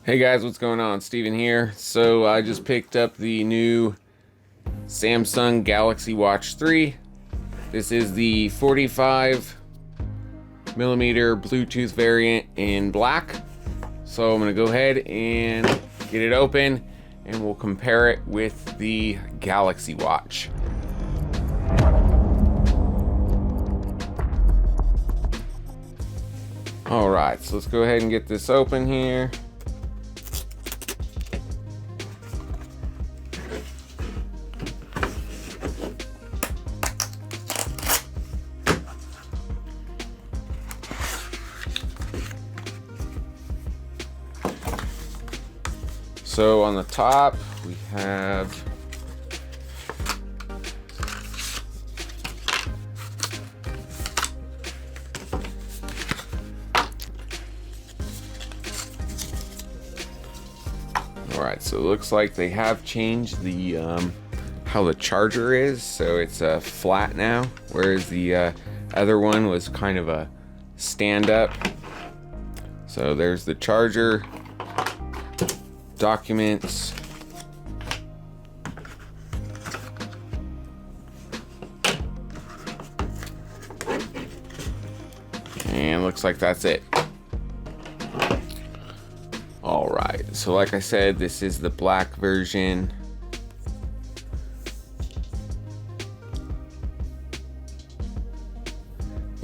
Hey guys, what's going on? Steven here. So I just picked up the new Samsung Galaxy Watch 3. This is the 45mm Bluetooth variant in black. So I'm gonna go ahead and get it open and we'll compare it with the Galaxy Watch. All right, so let's go ahead and get this open here. So on the top, we have all right, so it looks like they have changed the how the charger is. So it's flat now, whereas the other one was kind of a stand-up. So there's the charger. Documents, and looks like that's it. All right, so like I said, this is the black version.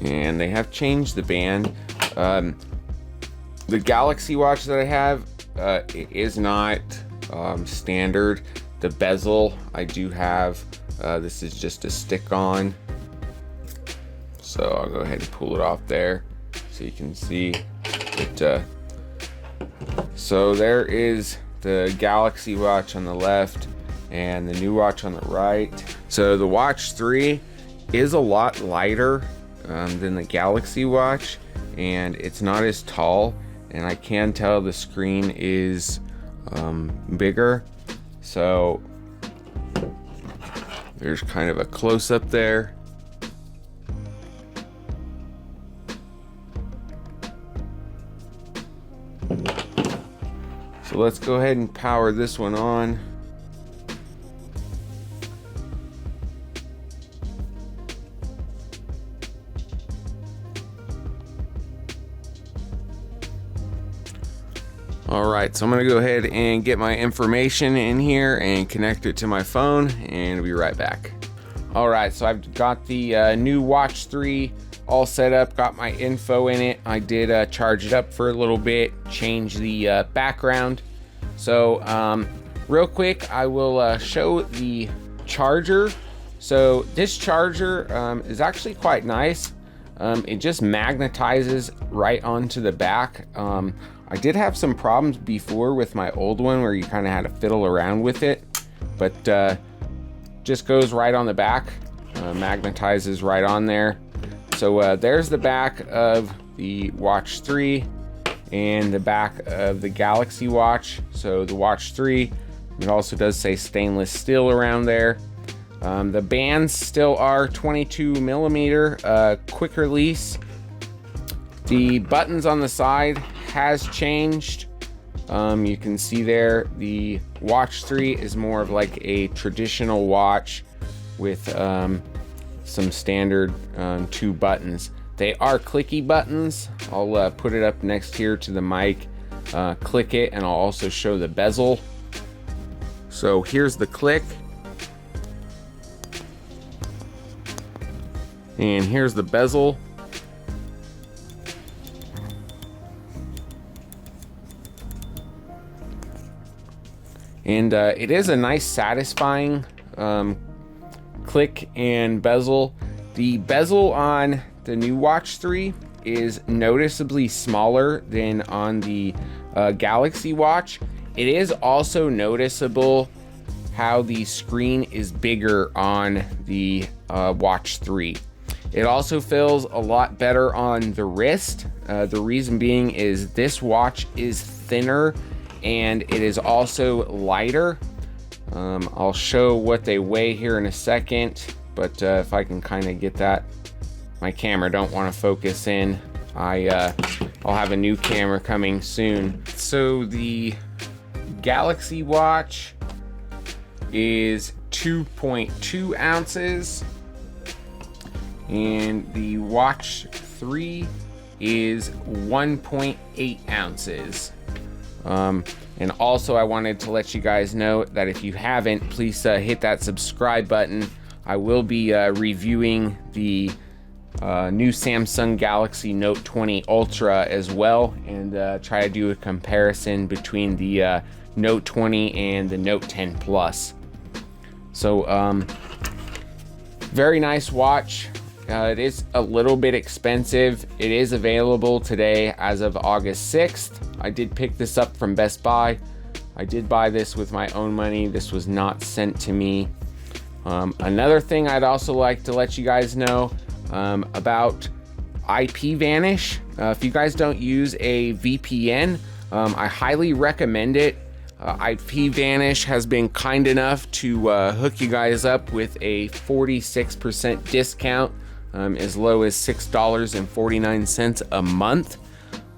And they have changed the band. The Galaxy Watch that I have, it is not standard. The bezel I do have, this is just a stick-on. So I'll go ahead and pull it off there so you can see it. So there is the Galaxy Watch on the left and the new watch on the right. So the Watch 3 is a lot lighter than the Galaxy Watch, and it's not as tall. And I can tell the screen is bigger. So there's kind of a close-up there. So let's go ahead and power this one on. All right, so I'm gonna go ahead and get my information in here and connect it to my phone, and I'll be right back. All right, so I've got the new Watch 3 all set up, got my info in it. I did charge it up for a little bit, change the background. So real quick, I will show the charger. So this charger is actually quite nice. It just magnetizes right onto the back. I did have some problems before with my old one where you kind of had to fiddle around with it, but just goes right on the back, magnetizes right on there. So there's the back of the Watch 3 and the back of the Galaxy Watch. So the Watch 3, it also does say stainless steel around there. The bands still are 22mm quick release. The buttons on the side has changed. You can see there the Watch 3 is more of like a traditional watch with some standard 2 buttons. They are clicky buttons. I'll put it up next here to the mic, click it, and I'll also show the bezel. So here's the click, and here's the bezel. And it is a nice, satisfying click and bezel. The bezel on the new Watch 3 is noticeably smaller than on the Galaxy Watch. It is also noticeable how the screen is bigger on the Watch 3. It also feels a lot better on the wrist. The reason being is this watch is thinner and it is also lighter. I'll show what they weigh here in a second, but if I can kind of get that, my camera don't want to focus in. I I'll have a new camera coming soon. So the Galaxy Watch is 2.2 ounces and the Watch 3 is 1.8 ounces. And also I wanted to let you guys know that if you haven't, please hit that subscribe button. I will be reviewing the new Samsung Galaxy Note 20 Ultra as well, and try to do a comparison between the Note 20 and the Note 10 Plus. So very nice watch. It is a little bit expensive. It is available today as of August 6th. I did pick this up from Best Buy. I did buy this with my own money. This was not sent to me. Another thing I'd also like to let you guys know about IPVanish. If you guys don't use a VPN, I highly recommend it. IPVanish has been kind enough to hook you guys up with a 46% discount, as low as $6.49 a month.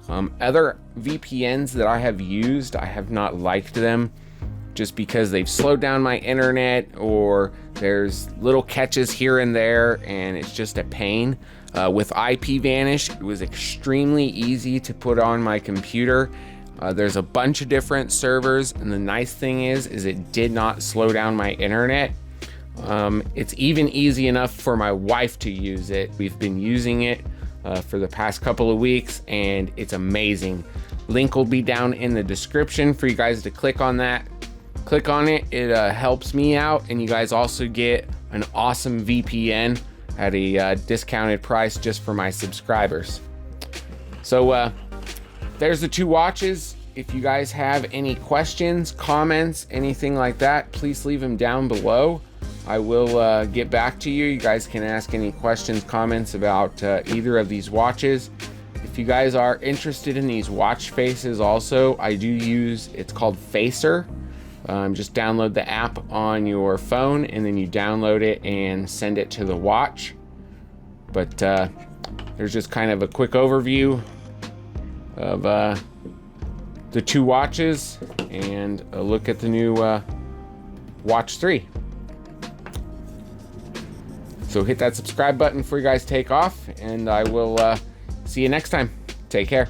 Other VPNs that I have used, I have not liked them just because they've slowed down my internet, or there's little catches here and there, and it's just a pain. With IPVanish, it was extremely easy to put on my computer. There's a bunch of different servers, and the nice thing is it did not slow down my internet. It's even easy enough for my wife to use it. We've been using it for the past couple of weeks, and it's amazing. Link will be down in the description for you guys to click on that. Click on it, it helps me out, and you guys also get an awesome VPN at a discounted price just for my subscribers. So there's the two watches. If you guys have any questions, comments, anything like that, please leave them down below. I will get back to you. You guys can ask any questions, comments about either of these watches. If you guys are interested in these watch faces also, I do use, it's called Facer. Just download the app on your phone, and then you download it and send it to the watch. But there's just kind of a quick overview of the two watches and a look at the new Watch 3. So hit that subscribe button before you guys take off, and I will see you next time. Take care.